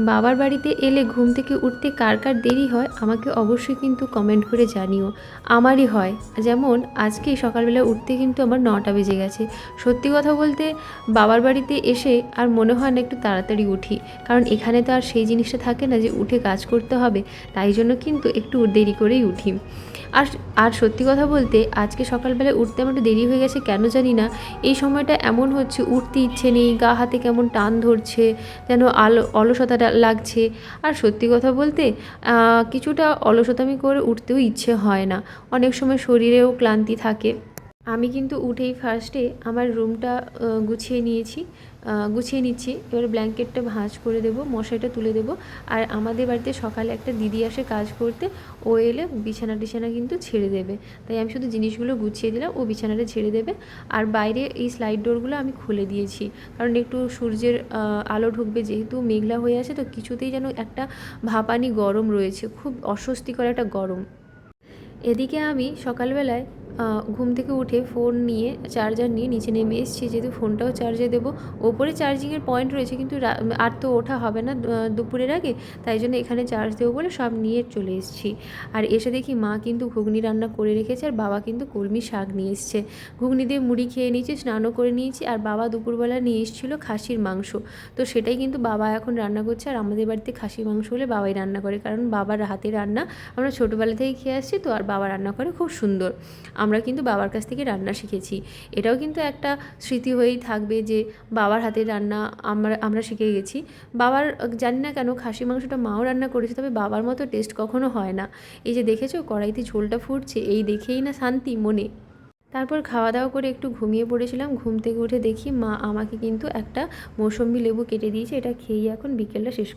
বাবার বাড়িতে এলে ঘুম থেকে উঠতে কার কার দেরি হয় আমাকে অবশ্যই কিন্তু কমেন্ট করে জানিও। আমারই হয়, যেমন আজকে সকালবেলা উঠতে কিন্তু আমার 9টা বেজে গেছে। সত্যি কথা বলতে বাবার বাড়িতে এসে আর মনে হয় না একটু তাড়াতাড়ি উঠি, কারণ এখানে তো আর সেই জিনিসটা থাকে না যে উঠে কাজ করতে হবে, তাই জন্য কিন্তু একটু দেরি করেই উঠি। আর আর সত্যি কথা বলতে আজকে সকালবেলায় উঠতে আমার একটু দেরি হয়ে গেছে কেন জানি না। এই সময়টা এমন হচ্ছে উঠতে ইচ্ছে নেই, গা হাতে কেমন টান ধরছে, যেন অলসতা লাগছে। আর সত্যি কথা বলতে কিছুটা অলসতামি করে উঠতেও ইচ্ছে হয় না, অনেক সময় শরীরেও ক্লান্তি থাকে। আমি কিন্তু উঠেই ফার্স্টে আমার রুমটা গুছিয়ে নিচ্ছি। এবার ব্ল্যাঙ্কেটটা ভাঁজ করে দেবো, মশারিটা তুলে দেবো। আর আমাদের বাড়িতে সকালে একটা দিদি আসে কাজ করতে, ও এলে বিছানা টিছানা কিন্তু ছেড়ে দেবে, তাই আমি শুধু জিনিসগুলো গুছিয়ে দিলাম, ও বিছানাটা ছেড়ে দেবে। আর বাইরে এই স্লাইড ডোরগুলো আমি খুলে দিয়েছি, কারণ একটু সূর্যের আলো ঢুকবে, যেহেতু মেঘলা হয়ে আছে তো কিছুতেই যেন একটা ভাপানি গরম রয়েছে, খুব অস্বস্তিকর একটা গরম। এদিকে আমি সকালবেলায় ঘুম থেকে উঠে ফোন নিয়ে চার্জার নিয়ে নিচে নেমে এসেছি, যেহেতু ফোনটাও চার্জে দেবো। ওপরে চার্জিংয়ের পয়েন্ট রয়েছে, কিন্তু আর তো ওঠা হবে না দুপুরের আগে, তাই জন্য এখানে চার্জ দেবো বলে সব নিয়ে চলে এসেছি। আর এসে দেখি মা কিন্তু ঘুগনি রান্না করে রেখেছে, আর বাবা কিন্তু কলমি শাক নিয়ে এসছে। ঘুগনি দিয়ে মুড়ি খেয়ে নিয়েছি, স্নানও করে নিয়েছি। আর বাবা দুপুরবেলা নিয়ে এসেছিলো খাসির মাংস, তো সেটাই কিন্তু বাবা এখন রান্না করছে। আর আমাদের বাড়িতে খাসির মাংস হলে বাবাই রান্না করে, কারণ বাবার হাতে রান্না আমরা ছোটোবেলা থেকেই খেয়ে আসছি তো। আর বাবা রান্না করে খুব সুন্দর, আমরা কিন্তু বাবার কাছ থেকে রান্না শিখেছি। এটাও কিন্তু একটা স্মৃতি হয়েই থাকবে যে বাবার হাতের রান্না আমরা শিখে গেছি। বাবার জানি না কেন খাসি মাংসটা মাও রান্না করেছে, তবে বাবার মতো টেস্ট কখনো হয় না। এই যে দেখেছো কড়াইতে ঝোলটা ফুটছে, এই দেখেই না শান্তি মনে। তারপর খাওয়া দাওয়া করে একটু ঘুমিয়ে পড়েছিলাম। ঘুম থেকে উঠে দেখি মা আমাকে কিন্তু একটা মৌসম্বি লেবু কেটে দিয়েছে, এটা খেয়েই এখন বিকেলটা শেষ